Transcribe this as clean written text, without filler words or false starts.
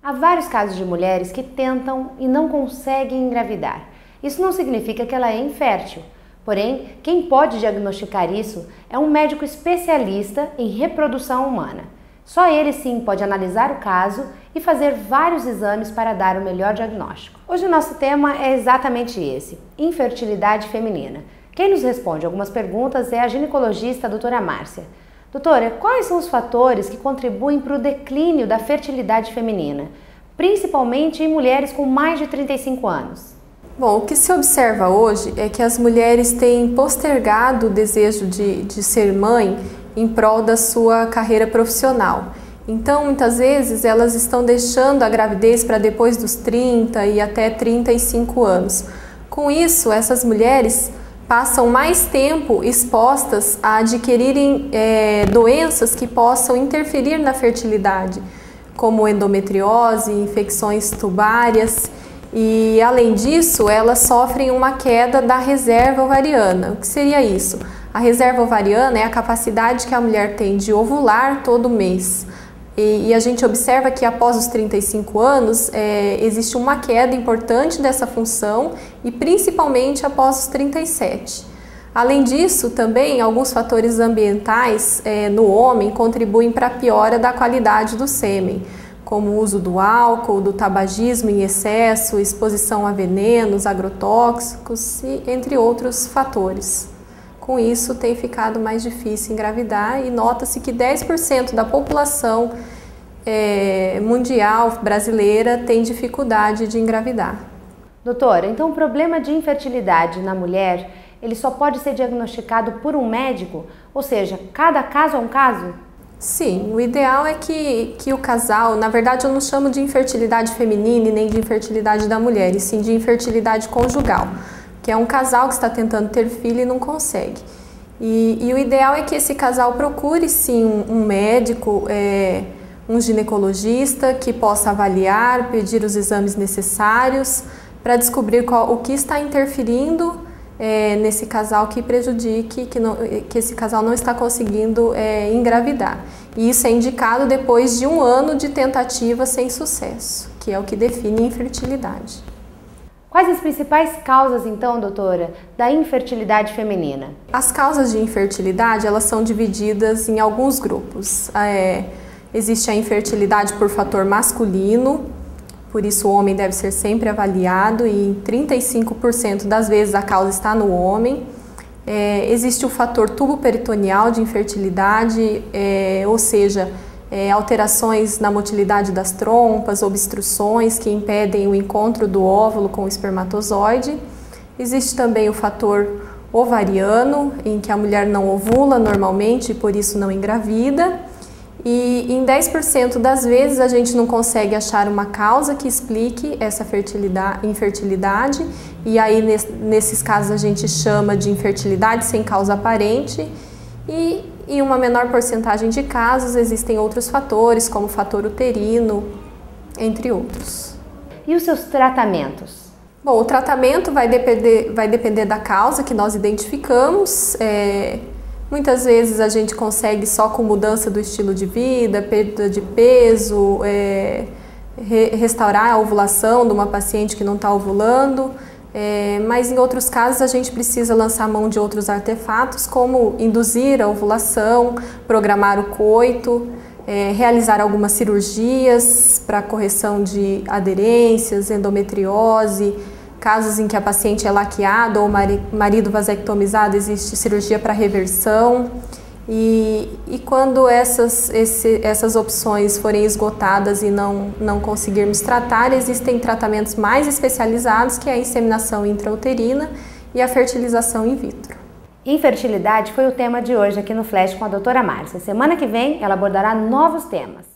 Há vários casos de mulheres que tentam e não conseguem engravidar. Isso não significa que ela é infértil. Porém, quem pode diagnosticar isso é um médico especialista em reprodução humana. Só ele sim pode analisar o caso e fazer vários exames para dar o melhor diagnóstico. Hoje o nosso tema é exatamente esse: infertilidade feminina. Quem nos responde algumas perguntas é a ginecologista doutora Márcia. Doutora, quais são os fatores que contribuem para o declínio da fertilidade feminina, principalmente em mulheres com mais de 35 anos? Bom, o que se observa hoje é que as mulheres têm postergado o desejo de ser mãe em prol da sua carreira profissional. Então, muitas vezes, elas estão deixando a gravidez para depois dos 30 e até 35 anos. Com isso, essas mulheres passam mais tempo expostas a adquirirem doenças que possam interferir na fertilidade, como endometriose, infecções tubárias, e além disso, elas sofrem uma queda da reserva ovariana. O que seria isso? A reserva ovariana é a capacidade que a mulher tem de ovular todo mês. E a gente observa que após os 35 anos existe uma queda importante dessa função e principalmente após os 37. Além disso, também alguns fatores ambientais no homem contribuem para a piora da qualidade do sêmen, como o uso do álcool, do tabagismo em excesso, exposição a venenos, agrotóxicos e entre outros fatores. Com isso, tem ficado mais difícil engravidar e nota-se que 10% da população mundial brasileira tem dificuldade de engravidar. Doutora, então o problema de infertilidade na mulher, ele só pode ser diagnosticado por um médico? Ou seja, cada caso é um caso? Sim, o ideal é que o casal, na verdade eu não chamo de infertilidade feminina e nem de infertilidade da mulher, e sim de infertilidade conjugal, que é um casal que está tentando ter filho e não consegue. E o ideal é que esse casal procure sim um médico, um ginecologista que possa avaliar, pedir os exames necessários para descobrir o que está interferindo nesse casal que prejudique, que esse casal não está conseguindo engravidar. E isso é indicado depois de 1 ano de tentativa sem sucesso, que é o que define infertilidade. Quais as principais causas, então, doutora, da infertilidade feminina? As causas de infertilidade, elas são divididas em alguns grupos. Existe a infertilidade por fator masculino, por isso o homem deve ser sempre avaliado e em 35% das vezes a causa está no homem. Existe o fator tubo-peritoneal de infertilidade, ou seja, alterações na motilidade das trompas, obstruções que impedem o encontro do óvulo com o espermatozoide. Existe também o fator ovariano, em que a mulher não ovula normalmente e por isso não engravida. E em 10% das vezes a gente não consegue achar uma causa que explique essa infertilidade, e aí nesses casos a gente chama de infertilidade sem causa aparente, e em uma menor porcentagem de casos existem outros fatores, como o fator uterino, entre outros. E os seus tratamentos? Bom, o tratamento vai depender da causa que nós identificamos. Muitas vezes a gente consegue só com mudança do estilo de vida, perda de peso, restaurar a ovulação de uma paciente que não está ovulando, mas em outros casos a gente precisa lançar mão de outros artefatos, como induzir a ovulação, programar o coito, realizar algumas cirurgias para correção de aderências, endometriose. Casos em que a paciente é laqueada ou o marido vasectomizado, existe cirurgia para reversão. E quando essas opções forem esgotadas e não conseguirmos tratar, existem tratamentos mais especializados, que é a inseminação intrauterina e a fertilização in vitro. Infertilidade foi o tema de hoje aqui no Flash com a doutora Márcia. Semana que vem ela abordará novos temas.